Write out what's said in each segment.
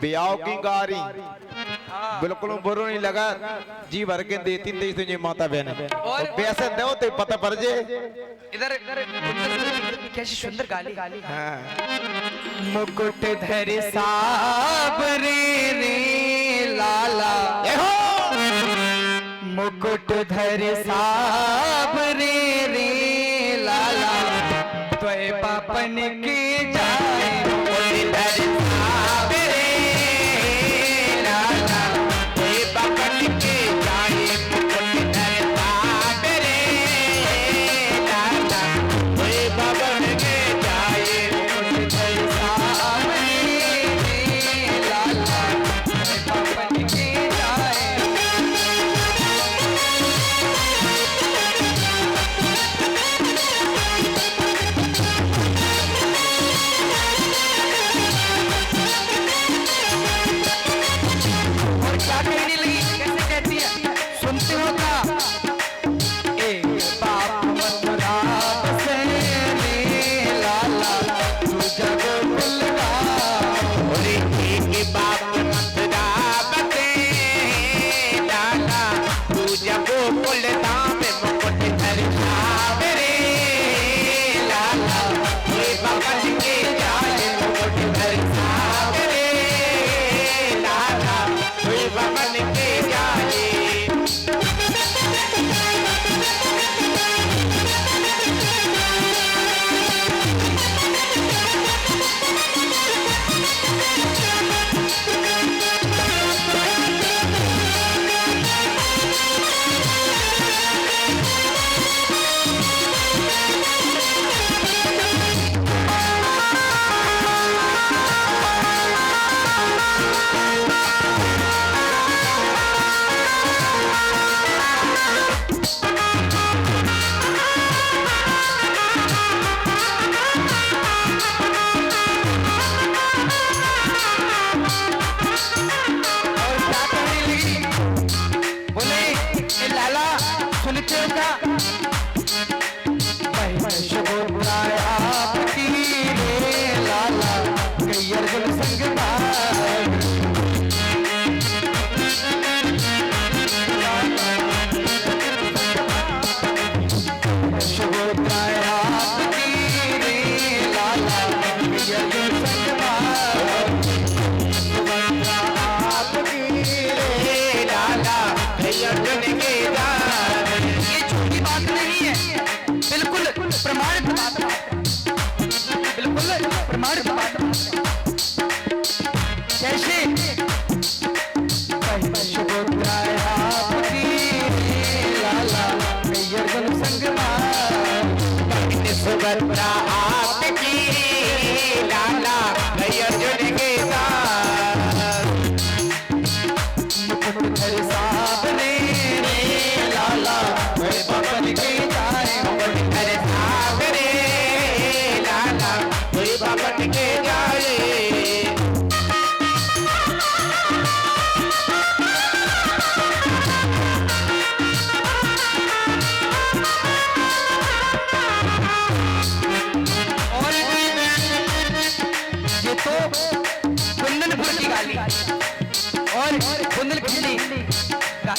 ब्याह की गारी बिल्कुल बुरो नहीं लगा जी भर के देती थी तुझे माता बहन और वैसे दो तो पता पड़ जे इधर कैसी सुंदर गाली हाँ। मुकुट धर साबरे रे लाला मुकुट धर साबरे रे लाला त्वय पापन की जाए मुकुट धर साबरे लाला त्वय पापन की जाए मुकुट धर साबरे लाला त्वय पापन की जाए मुकुट धर साबरे लाला त्वय पापन की जाए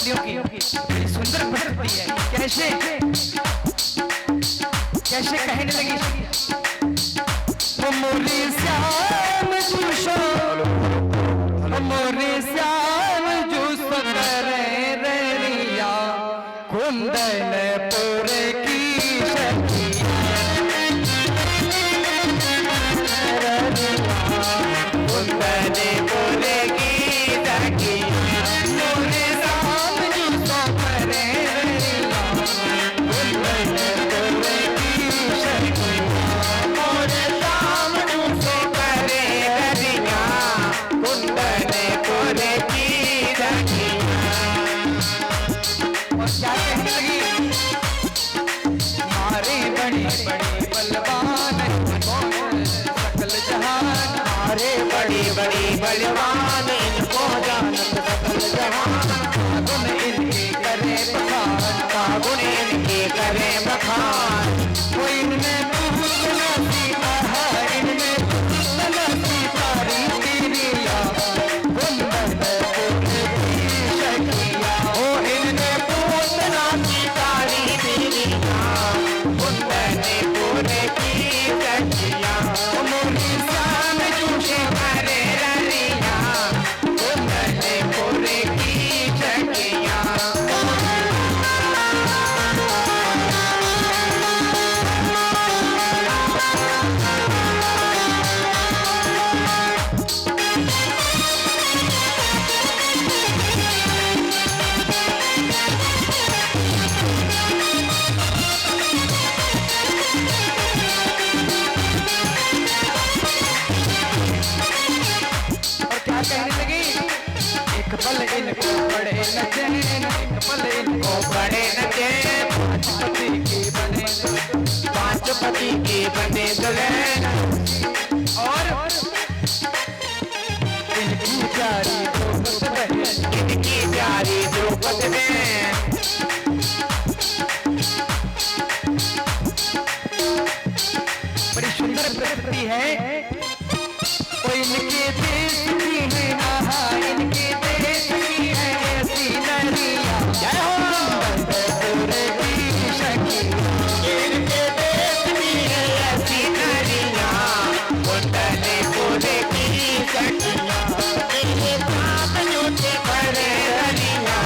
गालियों की सुंदर पड़ती है कैसे कैसे कहने लगी वो मोरे श्याम जूशो वो मोरे श्याम जूस करे रिया कुंदन पूरे की कुंदन पूरे की बड़ी बलवान इनको जानत सकल जहान गुण इनके करे बखान गुण इनके करे बखान वो इनमें तू नसीबा है इनमें तू नसीबा तेरी कहने लगी, एक पल इनको बड़े न चैन, एक पल इनको बड़े न चैन, पांच पति के बने दुल्हन, और इनकी प्यारी द्रौपदी बहन, बड़ी सुंदर प्रकृति है। कोई इनके देश की है, आहा इनके देश की है ऐसी नरिया, जय हो पूरे की सखी, इनके देश की है ऐसी नरिया, कुंडले पूरे की सखिया, इनके पाप जूते बड़े रलिया,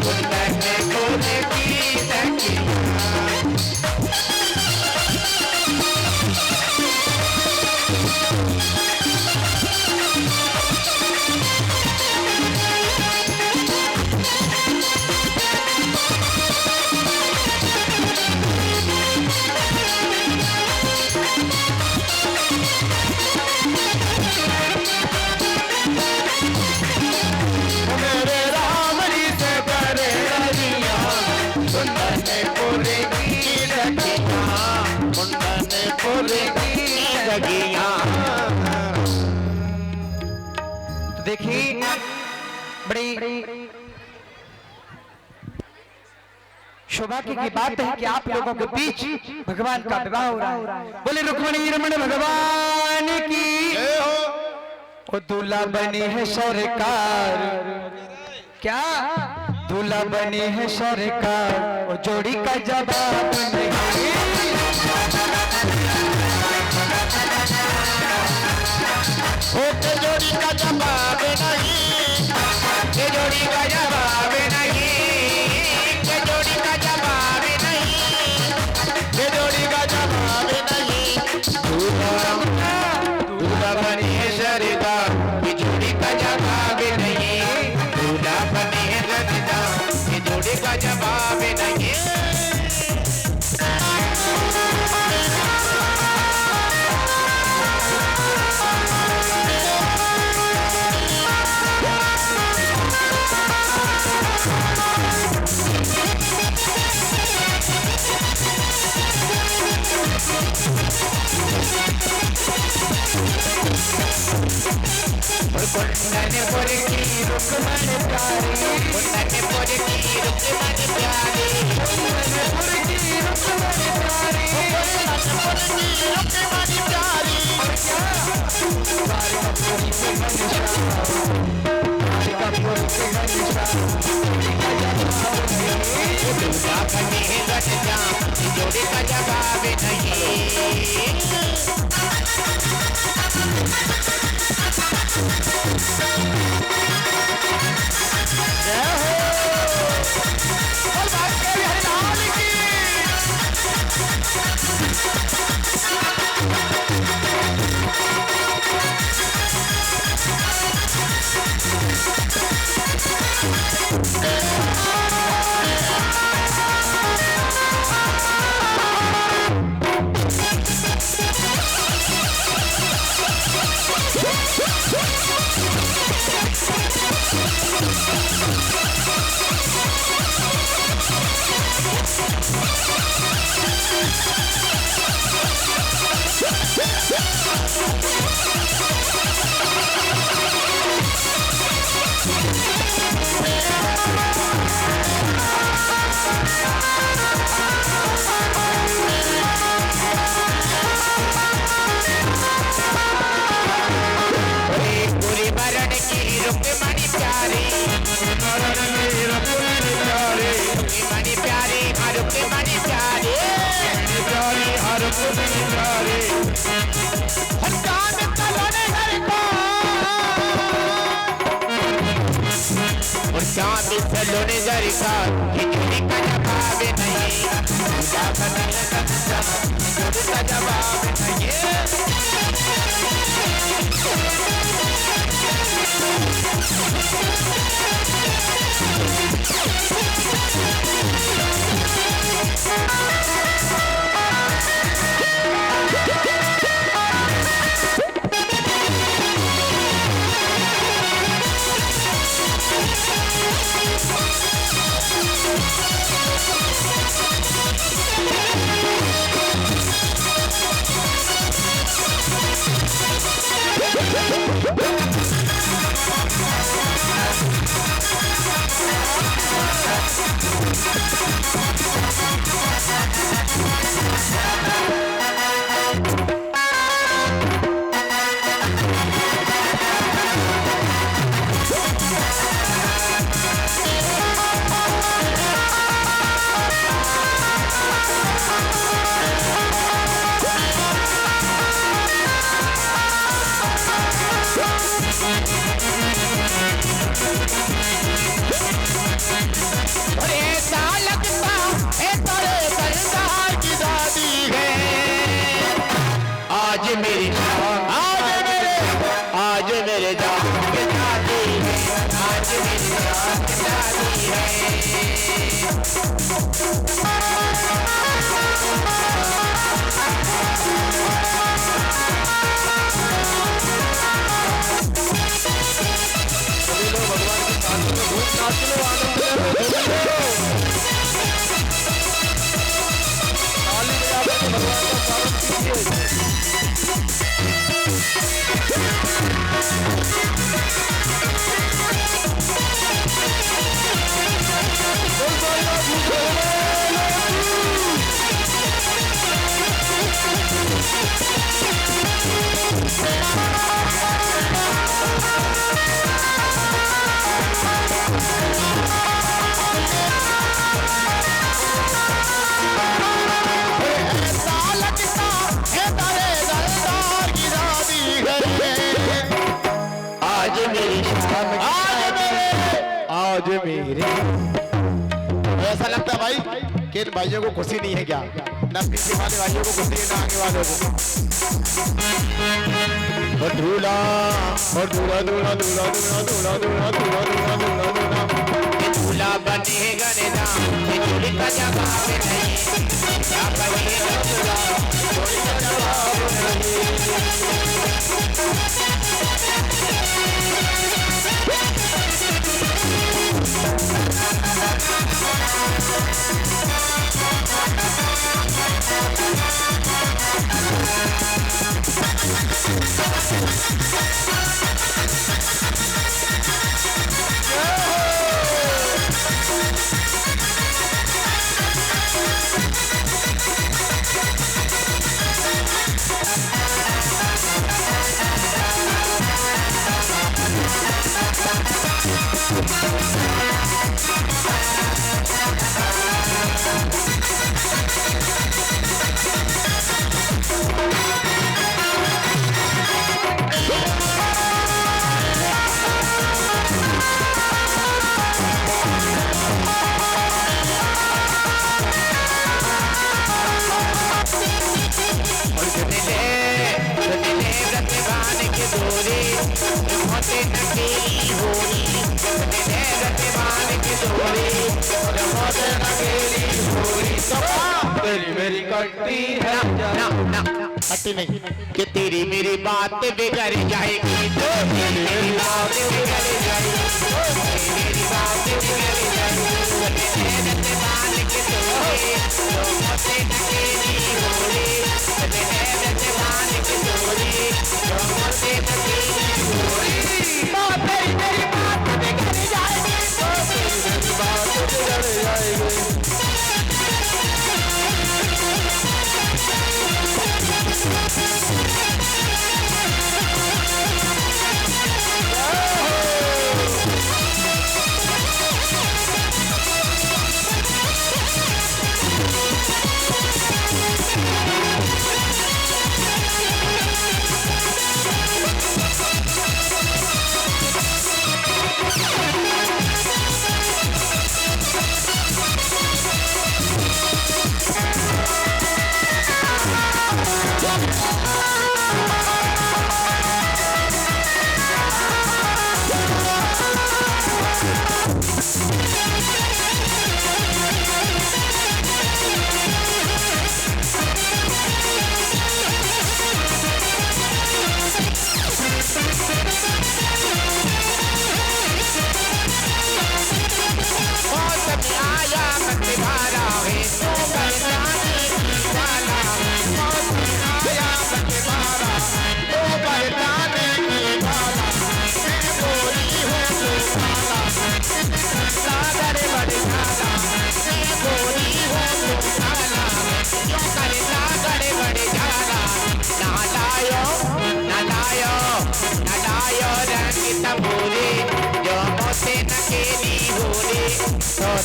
कुंडले पूरे की सखिया। तो देखिए बड़ी सौभाग्य की बात है कि आप लोगों के बीच भगवान का विवाह हो रहा है। बोले रुक्मणी रमण भगवान की, वो दूल्हा बनी है सरकार, क्या दूल्हा बनी है सरकार, वो जोड़ी का जवाब नहीं, के जोड़ी का जवाब नहीं, ये जोड़ी का जवाब नहीं, के जोड़ी का जवाब नहीं, के जोड़ी का जवाब नहीं, दूल्हा बनी है सरकार, ये जोड़ी का जवाब नहीं, दूल्हा बनी है सरकार, ये जोड़ी का जवाब नहीं। कुंडने पुर की रुक्मण प्यारी, कुंडने पुर की रुक्मण प्यारी, कुंडने पुर की रुक्मण प्यारी, कुंडने पुर की रुक्मण प्यारी, द्वारकापुरी से मनीषा, द्वारकापुरी से मनीषा, दूल्हा बनी है गठजा, जोड़ी का जवाब नहीं। चांदी सलोने जरिका खिचड़ी का जवाब नहीं, पूजा करने लगा जोड़ी का जवाब नहीं। आज मेरे ऐसा लगता है भाई कि इन भाइयों को खुशी नहीं है क्या? ना पीछे वाले भाइयों को खुशी है ना आगे वालों को। और दूल्हा और दूल्हा दूल्हा दूल्हा दूल्हा दूल्हा दूल्हा दूल्हा दूल्हा दूल्हा दूल्हा दूल्हा बनेगा रे राम ये जोड़ी का जवाब नहीं क्या बनेगा दूल्हा जोड़ी का जवाब नहीं। मेरी कट्टी है हटी नहीं कि तेरी मेरी बात बिगड़ जाएगी तो मेरी बात बिगड़ जाएगी मेरी बात बिगड़ जाएगी बाल के तोड़े मोटे नकेली होली बाल के तोड़े मोटे नकेली होली तो तेरी मेरी बात बिगड़ जाएगी तो तेरी मेरी बात बिगड़ जाएगी।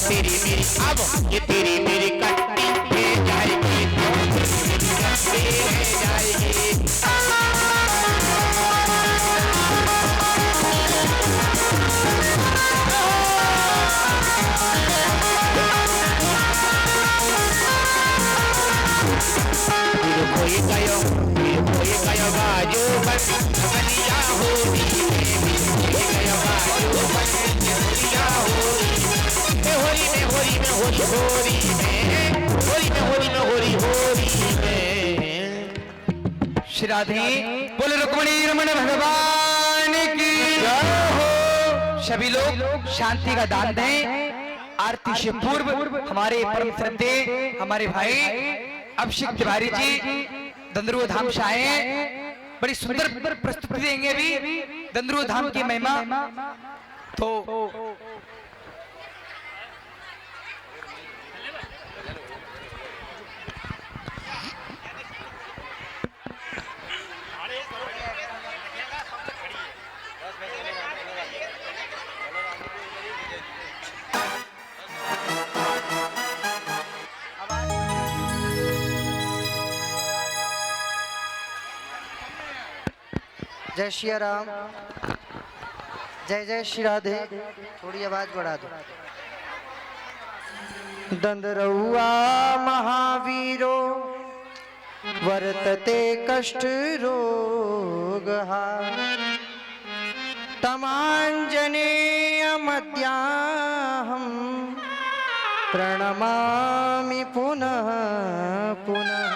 तेरी मेरी अब ये तेरी मेरी कट्टी पे जाएगी तो तेरी मेरी कट्टी पे जाएगी। कोई कयो बाजू बन बनिया होली कयो बाजू बन बनिया होली में होली होरी में, होरी में, होरी में, होरी होरी में। श्री राधे बोले रुक्मणी रमण भगवान की जय हो। सभी लोग शांति का दान दें। आरती से पूर्व हमारे परम श्रद्धे हमारे भाई अभिषेक तिवारी जी दंदरू धाम से आए, बड़ी सुंदर प्रस्तुति देंगे भी दंदरू धाम की महिमा। तो जय श्री राम, जय जय श्री राधे। थोड़ी आवाज बढ़ा दो। दंदरउआ महावीरो वर्तते कष्ट रोगहा, तमांजनेयमद्याहं प्रणमामि पुनः पुनः।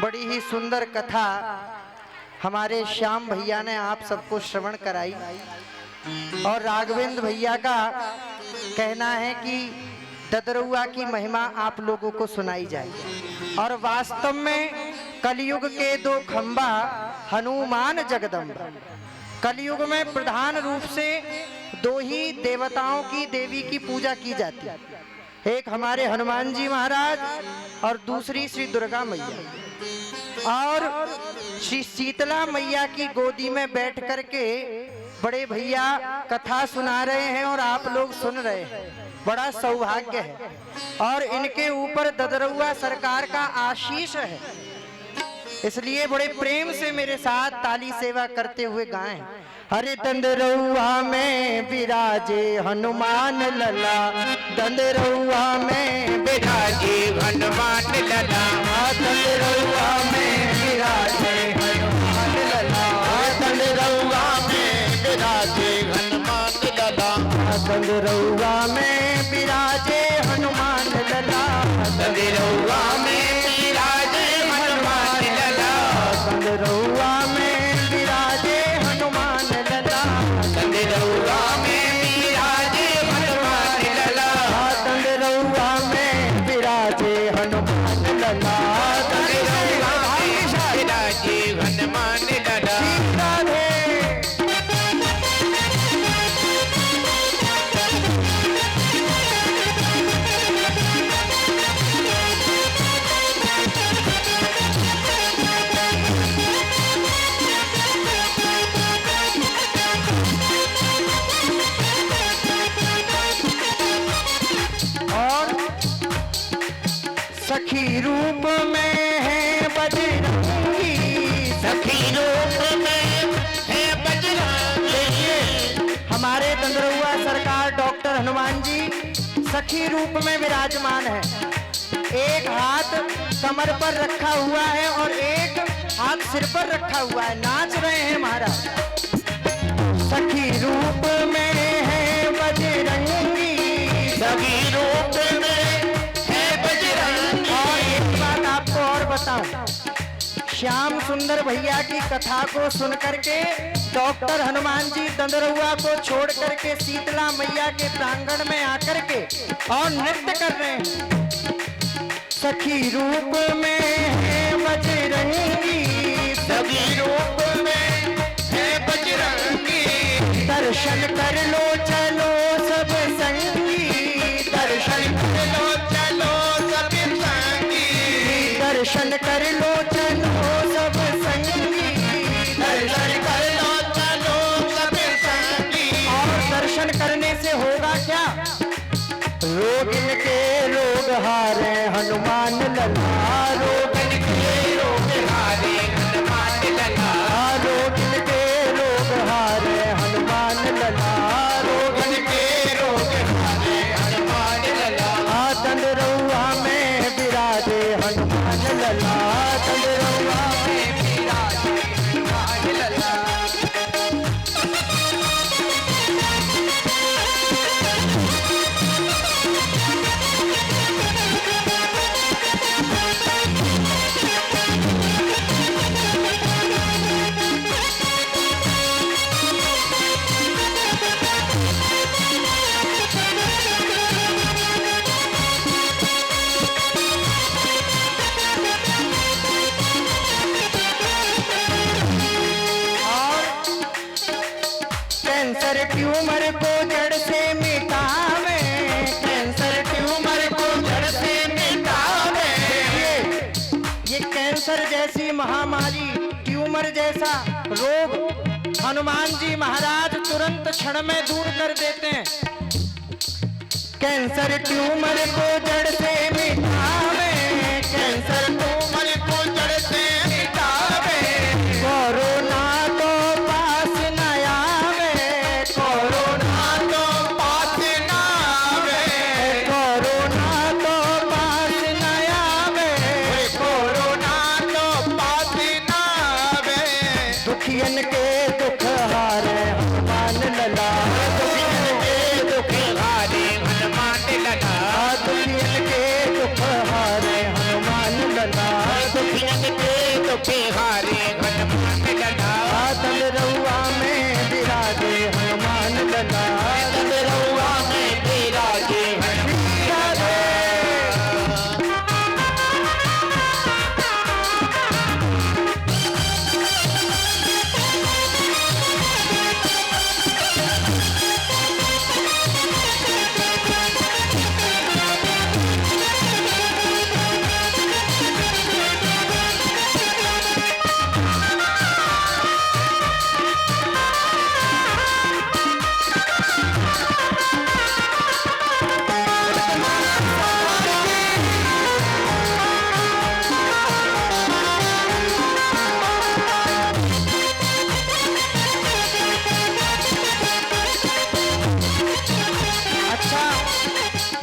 बड़ी ही सुंदर कथा हमारे श्याम भैया ने आप सबको श्रवण कराई और राघवेंद्र भैया का कहना है कि ददरुआ की महिमा आप लोगों को सुनाई जाए। और वास्तव में कलयुग के दो खंबा हनुमान जगदम्बा। कलयुग में प्रधान रूप से दो ही देवताओं की देवी की पूजा की जाती है, एक हमारे हनुमान जी महाराज और दूसरी श्री दुर्गा मैया। और श्री शीतला मैया की गोदी में बैठ करके बड़े भैया कथा सुना रहे हैं और आप लोग सुन रहे हैं, बड़ा सौभाग्य है। और इनके ऊपर ददरुआ सरकार का आशीष है, इसलिए बड़े प्रेम से मेरे साथ ताली सेवा करते हुए गाएं। अरे दंदरुआ में विराजे हनुमान लला, दंदरुआ में विराजे हनुमान लला, दंदरुआ में विराजे हनुमान लला, दंदरुआ में विराजे हनुमान लला, दंदरुआ में विराजे हनुमान लला, दंदरुआ में विराजे हनुमान लला, दंदरुआ में विराजे हनुमान लला, दंदरुआ में विराजे हनुमान लला, दंदरुआ में विराजे हनुमान लला, दंदरुआ में विराजे हनुमान लला। राधे सखी रूप में है बजरंगी, सखी रूप में है बजरंगी। हमारे दंदरुआ सरकार डॉक्टर हनुमान जी सखी रूप में विराजमान है। एक हाथ कमर पर रखा हुआ है और एक हाथ सिर पर रखा हुआ है, नाच रहे हैं महाराज। सखी रूप में है बजरंगी, सखी रूप में है बजरंगी। और एक बात आपको और बताऊं, श्याम सुंदर भैया की कथा को सुन करके डॉक्टर हनुमान जी दंदरुआ को छोड़ करके शीतला मैया के प्रांगण में आकर के और नृत्य कर रहे हैं। सखी रूप में है बजरंगी, सखी रूप में है बजरंगी। दर्शन कर लो चलो सब संगी, दर्शन कर लो चलो सब संगी, दर्शन कर लो चलो सब संगी, दर्शन कर लो चलो सब संगी। और दर्शन करने से होगा क्या? रोग इनके रोग हारे हनुमान लला, रोग इनके रोग हारे हनुमान लला, रोग इनके रोग हारे हनुमान लला, रोग इनके रोग हारे हनुमान लला। दंदरुआ में विराजे हनुमान लला, दंदरुआ में विराजे हनुमान लला। कैंसर ट्यूमर को जड़ से मिटावे, कैंसर ट्यूमर को जड़ से मिटावे। ये कैंसर जैसी महामारी, ट्यूमर जैसा रोग हनुमान जी महाराज तुरंत क्षण में दूर कर देते हैं। कैंसर ट्यूमर को जड़ से मिटावे, कैंसर ट्यूमर को जड़ से मिटावे। कोरोना तो पास न आवे, कोरोना तो पास न आवे, कोरोना तो पास न आवे, कोरोना तो पास न आवे। दुखियन के दुख हारे हनुमान लला, दुखियन के दुख हारे हनुमान लला, दुखियन के दुख हारे हनुमान लला, दुखियन के दुख हारे हनुमान लला। दलरउआ में विराजे हनुमान लला, दलरउआ में विराजे हनुमान लला।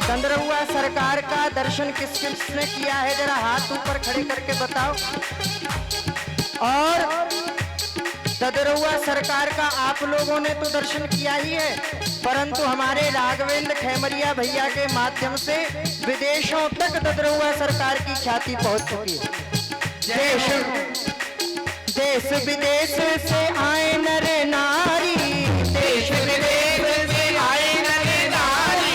चंद्रहुआ सरकार का दर्शन किस किसने किया है, जरा हाथ ऊपर खड़े करके बताओ। और चंद्रहुआ सरकार का आप लोगों ने तो दर्शन किया ही है, परंतु हमारे राघवेंद्र खेमरिया भैया के माध्यम से विदेशों तक चंद्रहुआ सरकार की ख्याति पहुंच चुकी है। देश विदेश से आए नर नारी, देश विदेश से आए नर नारी,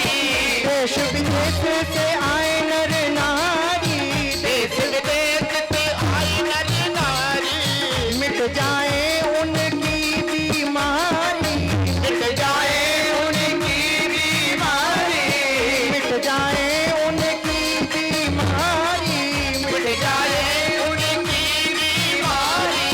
देश विदेश से आए नर नारी, देश विदेश से आए नर नारी। मिट जाए उनकी बीमारी, मिट जाए उनकी बीमारी, मिट जाए उनकी बीमारी, मिट जाए उनकी बीमारी।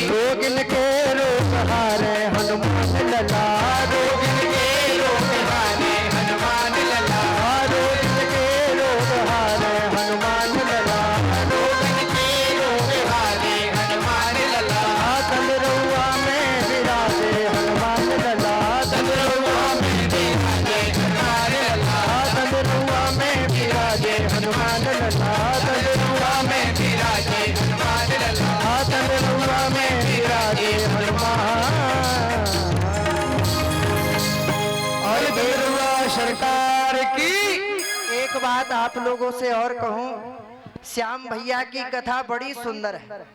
रोग इनके रोग हारे हनुमान लला, रोग इनके रोग हारे हनुमान लला, रोग इनके रोग हारे हनुमान लला, रोग इनके रोग हारे हनुमान लला। दलरउआ में विराजे हनुमान लला, दलरउआ में विराजे हनुमान लला, दलरउआ में विराजे हनुमान लला, दलरउआ में विराजे हनुमान लला, दलरउआ में विराजे हनुमान। और दलरउआ सरकार की एक बात आप लोगों से और कहूं, श्याम भैया की कथा बड़ी सुंदर है।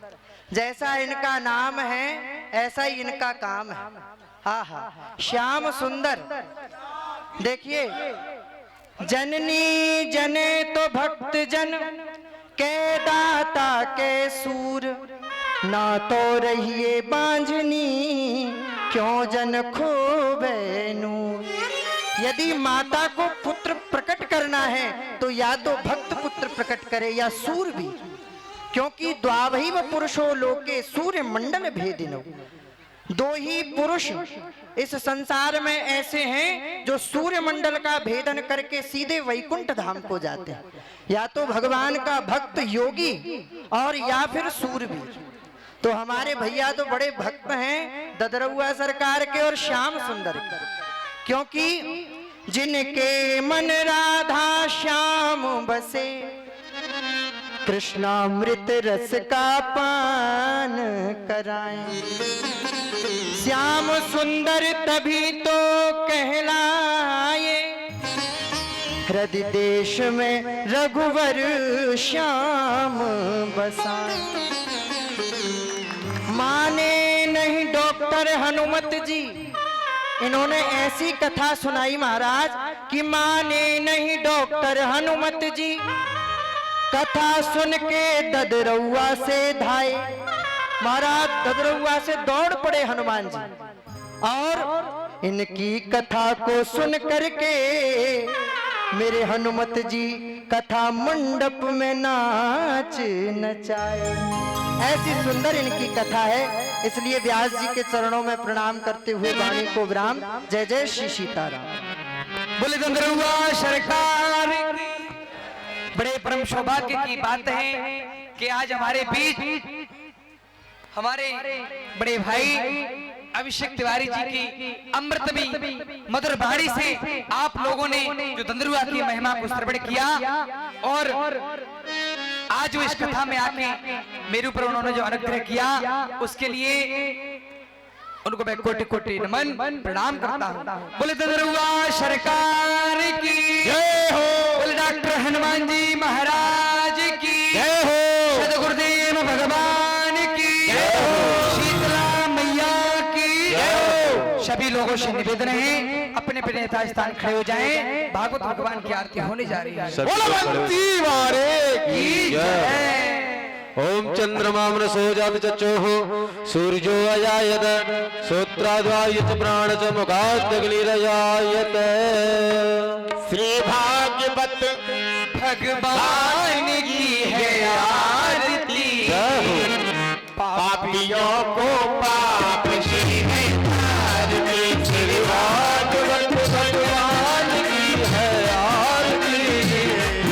जैसा इनका नाम है ऐसा ही इनका काम है। हाँ हाँ, श्याम सुंदर। देखिए, जननी जने तो भक्त जन के दाता के सूर, ना तो रहिए बांझनी क्यों जन खोबे नूर। यदि माता को पुत्र प्रकट करना है तो या तो भक्त पुत्र प्रकट करे या सूर भी, क्योंकि द्वावैव पुरुषो लोके सूर्य मंडल भेदिनो। दो ही पुरुष इस संसार में ऐसे हैं जो सूर्य मंडल का भेदन करके सीधे वैकुंठ धाम को जाते हैं, या तो भगवान का भक्त योगी और या फिर सूरवीर। तो हमारे भैया तो बड़े भक्त हैं ददरउआ सरकार के और श्याम सुंदर के, क्योंकि जिनके मन राधा श्याम बसे, कृष्णामृत रस का पान कराएं। श्याम सुंदर तभी तो कहलाए, हृदय देश में रघुवर श्याम बसाए। माने नहीं डॉक्टर हनुमत जी, इन्होंने ऐसी कथा सुनाई महाराज कि माने नहीं डॉक्टर हनुमत जी, कथा सुन के ददरउआ से धाए। महाराज ददरउआ से दौड़ पड़े हनुमान जी और इनकी कथा को सुन करके मेरे हनुमत जी कथा मंडप में नाच नचाए। ऐसी सुंदर इनकी कथा है, इसलिए व्यास जी के चरणों में प्रणाम करते हुए वाणी को विराम। जय जय श्री सीताराम। बोले दंदरुआ सरकार। बड़े परम सौभाग्य की बात है कि आज हमारे बीच हमारे बड़े भाई अभिषेक तिवारी जी की अमृतमी मधुर वाणी से आप लोगों ने जो दंदरुआ की महिमा को श्रवण किया और आज वो इस कथा में आके मेरे ऊपर उन्होंने जो अनुग्रह किया उसके लिए उनको मैं कोटि कोटि नमन प्रणाम करता हूँ। बोले दंदरुआ सरकार की जय हो। बोले डॉक्टर हनुमान जी महाराज की जय हो। सदगुरुदेव भगवान की जय हो। शीतला मैया की जय हो। सभी लोगों से निवेदन है अपने अपने यथा स्थान खड़े हो जाएं। भागवत भगवान की आरती होने जा रही है। बलवंती वारे की जय। ओम चंद्रमामन सोजात चक्षुः सूर्यो अजायत श्रोत्राद्वायुत प्राण च मुखादग्निरजायत। श्री भागवत भगवान की है आरती। पापियों को पाप से है तारती। श्री भागवत भगवान की है आरती।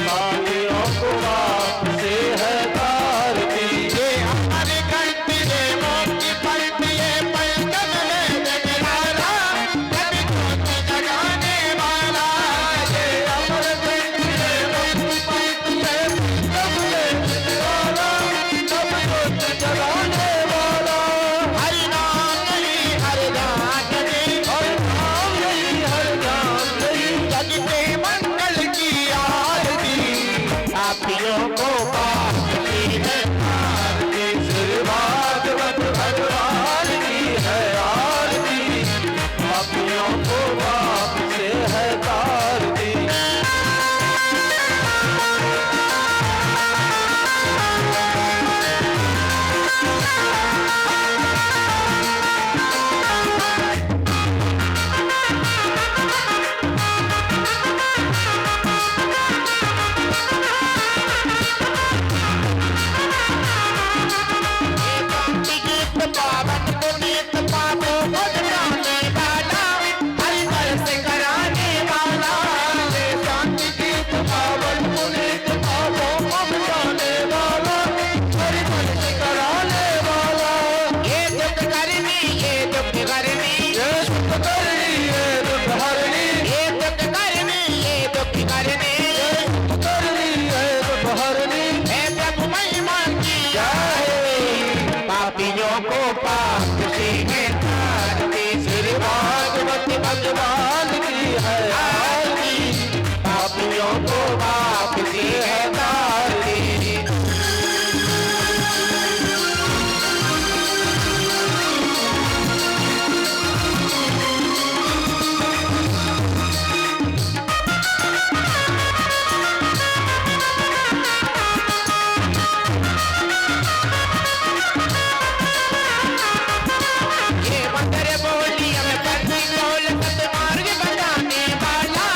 पापियों को पाप से है भगवान की है आरती। पापियों को पाप से है तारती। ये मंदिर बोली हमें पत्नी बोल सतमार्ग बताने वाला,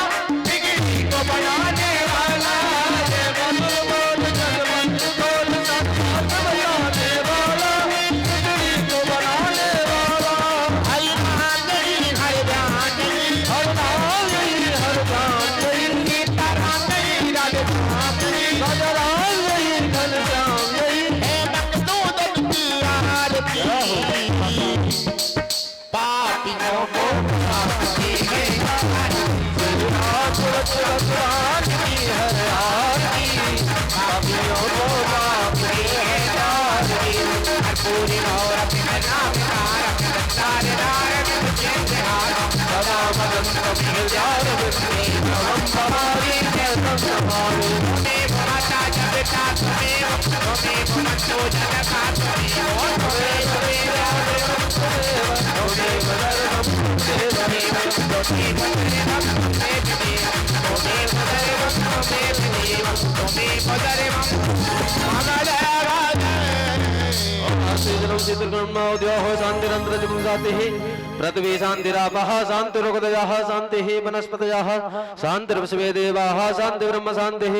बिगड़ी को बनाने वाला। ये मंदिर बोल सतमंत बोल सतमार्ग बताने वाला, बिगड़ी को बनाने वाला। हरि महागरी हर जानी, हर नागरी हर जानी। सीता राम गई राधे श्याम गई, राजा राम गई घनश्याम गई। हे मकसूद की आरती। पापियों को पाप से है तारती। भगवान की है आरती। पापियों को पाप से है तारती। पूरी और अपने नाम तारे नारायण जय सदा मदन कबीर जार विष्णु हम हमारी जय संभाले। तुम्हें माता जब का तुम्हें भक्तो जन का चित्रकर्मा उद्योग शांति जाते हैं। पृथ्वी शांतिरापः शांतिरुग्धयः शांतिः वनस्पतयः शांतिर्विश्वे देवाः शांतिर्ब्रह्म शांतिः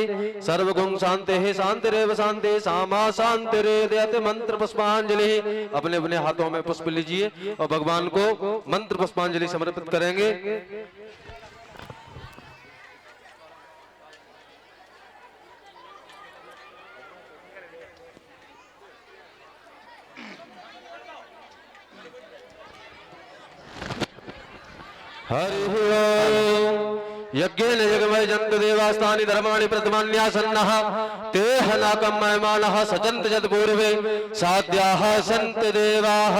सर्वगुण शांतिः शांतिरेव शांति सामा शांतिरेदयते। मंत्र पुष्पांजलि। अपने अपने हाथों में पुष्प लीजिए और भगवान को मंत्र पुष्पांजलि समर्पित करेंगे। हरि ओम। यज्ञेन यज्ञमय जन्तु देवास्तानि धर्माणि प्रथमान्यासन्नः तेह नाकं मयमानः सचन्त जत्पूर्वे साध्याः सन्ति देवाः।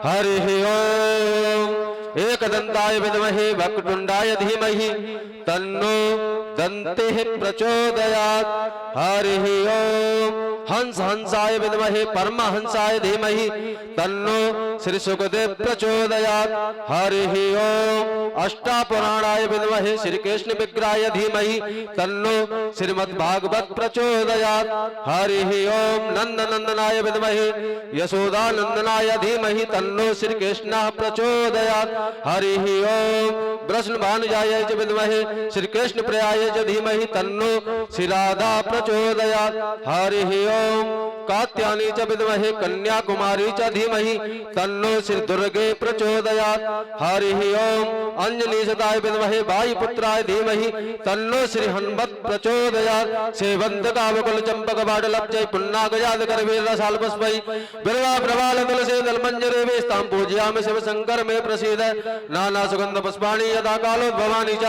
हरि ओम। एकदन्ताय विद्महे वक्रतुण्डाय धीमहि तन्नो दन्तिः प्रचोदयात्। हरि ओम। हंस हंसाय विद्महे परमहंसाय धीमहि तन्नो श्री सुखदेव प्रचोदयात्। हरि ओम। अष्टापुराणाय विद्महे श्री कृष्ण विग्रहाय धीमहि तन्नो श्रीमद्भागवत प्रचोदयात्। हरि ओम। नंद नंदनाय विद्महे यशोदानंदनाय धीमहि तन्नो श्री कृष्ण प्रचोदयात्। हरि ओम। वृषण भानुजाय च विद्महे श्री कृष्ण प्रियाय च धीमहि तन्नो श्री राधा प्रचोदयात्। हरि ओम। कात्यायनी च विद्महे कन्याकुमारी च धीमहि तन्नो श्री दुर्गे प्रचोदयात्। हरि ओम। अंजनी सदाय विद्महे वायुपुत्राय धीमहि तन्नो श्री हनुमत प्रचोदयात्। सेवंत कावकुल चंपक बाडलब्जय पुन्नागजात करवीर रसाल पुष्पै बिरवा प्रवाल तुलसी दल मंजरे वेस्तां पूजयामि शिव शंकर में प्रसीद। नाना सुगंध पुष्पाणि यदा कालोद्भवानि च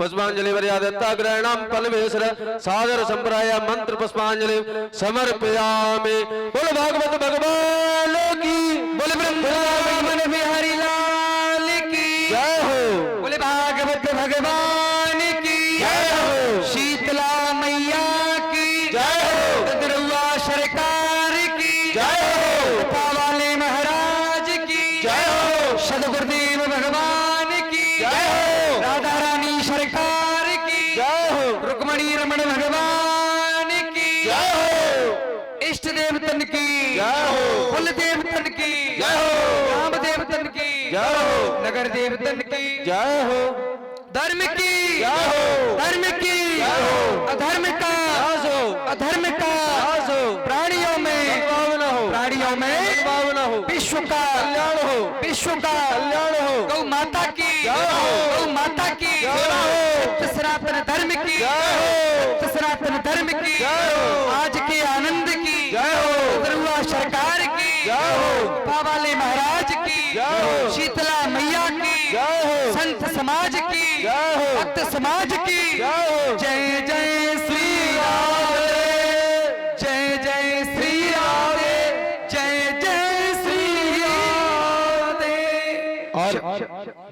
पुष्पांजलि वर्यादत्ता ग्रहणां फलमेश्वर सादर संप्राय मंत्र पुष्पांजलि समर्पयामि। बोल भागवत भगवान की। बोल वृंदावन बिहारी लाल की जय हो। बोले भागवत भगवान की जय हो। शीतला मैया की जय हो। ददरुआ सरकार की जय हो। पावाले महाराज की जय हो। सदगुरुदेव भगवान की जय हो। राधा रानी सरकार की जय हो। रुक्मणी रमण भगवान की जय हो। इष्ट देवतन की जय हो। कुल देवतन की जय हो। राम देवतन की जय हो। नगर देवतन की जय हो। धर्म की जय हो। धर्म की जय हो। अधर्म का अधर्म का प्राणियों में प्राणियों में विश्व का कल्याण हो। विश्व का कल्याण हो। गौ माता की जय हो। गौ माता की जय हो। सनातन धर्म की जय हो। सनातन धर्म की जय हो। आज के आनंद की जय हो। दरुआ सरकार की जय हो। पावाले महाराज की जय हो। शीतला मैया की जय हो। संत समाज की जय हो। भक्त समाज की जय हो। जय जय